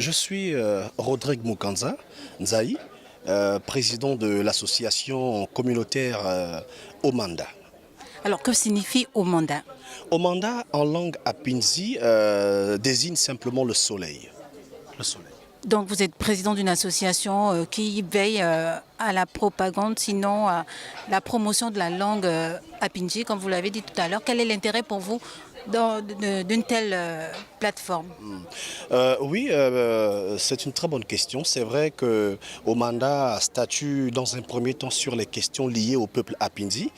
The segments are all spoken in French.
Je suis Rodrigue Mukanza Nzaï, président de l'association communautaire Omanda. Alors, que signifie Omanda? Omanda, en langue apinzi, désigne simplement le soleil. Le soleil. Donc, vous êtes président d'une association qui veille à la propagande, sinon à la promotion de la langue apinji, comme vous l'avez dit tout à l'heure. Quel est l'intérêt pour vous d'une telle plateforme? Oui, c'est une très bonne question. C'est vrai que Omanda statue dans un premier temps sur les questions liées au peuple apinzi,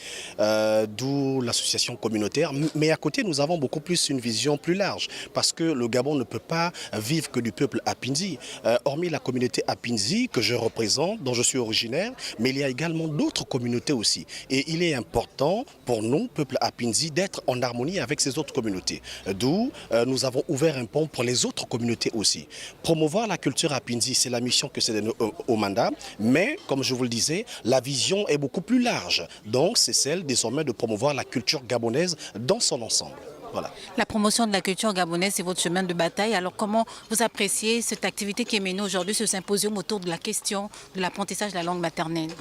d'où l'association communautaire. Mais à côté, nous avons beaucoup plus une vision plus large, parce que le Gabon ne peut pas vivre que du peuple apinzi. Hormis la communauté apinzi que je représente, dont je suis originaire, mais il y a également d'autres communautés aussi. Et il est important pour nous, peuple apinzi, d'être en harmonie avec ces autres communautés. D'où nous avons ouvert un pont pour les autres communautés aussi. Promouvoir la culture apinzi, c'est la mission que c'est au mandat, mais comme je vous le disais, la vision est beaucoup plus large. Donc c'est celle désormais de promouvoir la culture gabonaise dans son ensemble. Voilà. La promotion de la culture gabonaise, c'est votre chemin de bataille. Alors, comment vous appréciez cette activité qui est menée aujourd'hui, ce symposium autour de la question de l'apprentissage de la langue maternelle?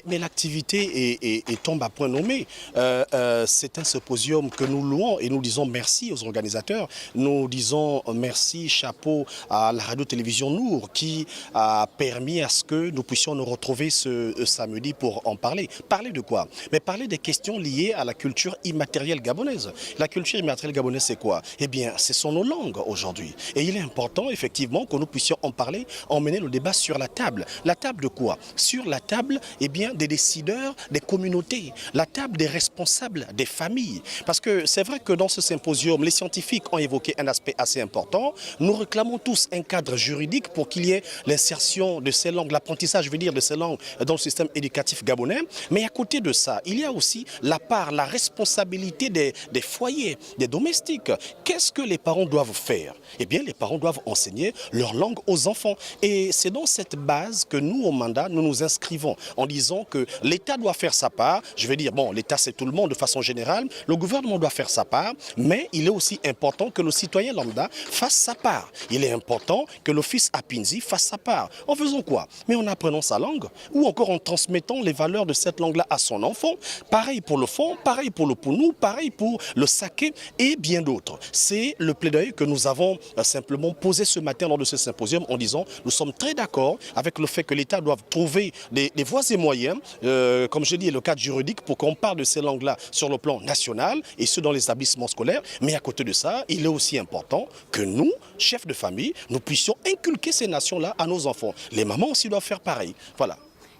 Mais l'activité tombe à point nommé. C'est un symposium que nous louons et nous disons merci aux organisateurs. Nous disons merci, chapeau à la radio-télévision Nour qui a permis à ce que nous puissions nous retrouver ce samedi pour en parler. Parler de quoi? Mais parler des questions liées à la culture immatérielle gabonaise. La culture immatérielle gabonaise, c'est quoi? Eh bien, ce sont nos langues aujourd'hui. Et il est important, effectivement, que nous puissions en parler, emmener le débat sur la table. La table de quoi? Sur la table, eh bien, des décideurs, des communautés. La table des responsables, des familles. Parce que c'est vrai que dans ce symposium, les scientifiques ont évoqué un aspect assez important. Nous réclamons tous un cadre juridique pour qu'il y ait l'insertion de ces langues, l'apprentissage, je veux dire, de ces langues dans le système éducatif gabonais. Mais à côté de ça, il y a aussi la part, la responsabilité des foyers, des domestiques. Qu'est-ce que les parents doivent faire? Eh bien, les parents doivent enseigner leur langue aux enfants. Et c'est dans cette base que nous, au mandat, nous nous inscrivons en disant que l'État doit faire sa part. Je veux dire, bon, l'État, c'est tout le monde de façon générale. Le gouvernement doit faire sa part. Mais il est aussi important que le citoyen lambda fasse sa part. Il est important que le fils apinzi fasse sa part. En faisant quoi? Mais en apprenant sa langue ou encore en transmettant les valeurs de cette langue-là à son enfant. Pareil pour le fond, pareil pour le pounou, pareil pour le saké et bien d'autres. C'est le plaidoyer que nous avons simplement posé ce matin lors de ce symposium en disant nous sommes très d'accord avec le fait que l'État doit trouver des voies et moyens, comme je dis, le cadre juridique pour qu'on parle de ces langues-là sur le plan national et ce dans les établissements scolaires. Mais à côté de ça, il est aussi important que nous, chefs de famille, nous puissions inculquer ces nations-là à nos enfants. Les mamans aussi doivent faire pareil. Voilà.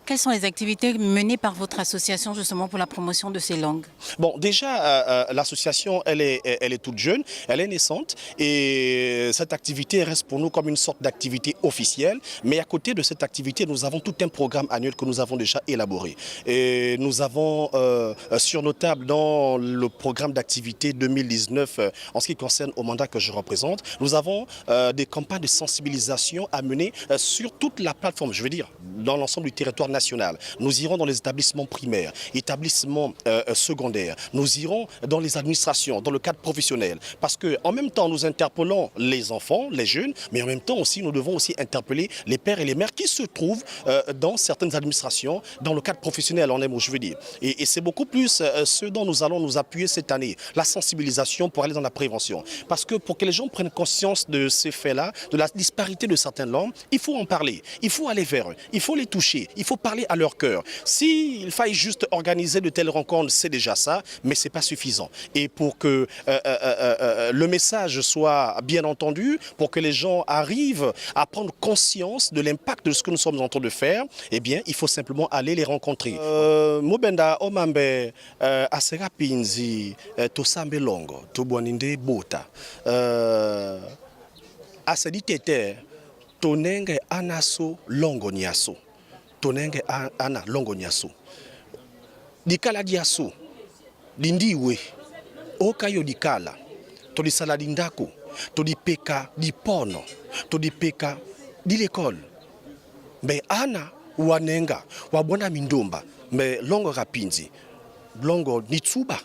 Quelles sont les activités menées par votre association justement pour la promotion de ces langues? Bon, déjà, l'association, elle est toute jeune, elle est naissante et cette activité reste pour nous comme une sorte d'activité officielle. Mais à côté de cette activité, nous avons tout un programme annuel que nous avons déjà élaboré. Et nous avons sur nos tables dans le programme d'activité 2019, en ce qui concerne au mandat que je représente, nous avons des campagnes de sensibilisation à mener sur toute la plateforme, je veux dire, dans l'ensemble du territoire national. Nous irons dans les établissements primaires, établissements secondaires. Nous irons dans les administrations, dans le cadre professionnel. Parce qu'en même temps, nous interpellons les enfants, les jeunes, mais en même temps aussi, nous devons aussi interpeller les pères et les mères qui se trouvent dans certaines administrations, dans le cadre professionnel, en un mot, je veux dire. Et c'est beaucoup plus ce dont nous allons nous appuyer cette année, la sensibilisation pour aller dans la prévention. Parce que pour que les gens prennent conscience de ces faits-là, de la disparité de certaines langues, il faut en parler, il faut aller vers eux, il faut les toucher, il faut parler à leur cœur. S'il faille juste organiser de telles rencontres, c'est déjà ça, mais ce n'est pas suffisant. Et pour que le message soit bien entendu, pour que les gens arrivent à prendre conscience de l'impact de ce que nous sommes en train de faire, eh bien, il faut simplement aller les rencontrer. Mubenda omambe asera pinzi tosambe longo tubwaninde bota aseditete tonenge anaso longo nyaso. Tonenge ana longo nyaso. Dikala diaso. Dindiwe. Okayo dikala. Todi sala dindako. Todi peka di pono. Todi peka di l'école. Mais ana wanenga. Wabona mindumba. Mais longo rapinzi. Longo nitsuba.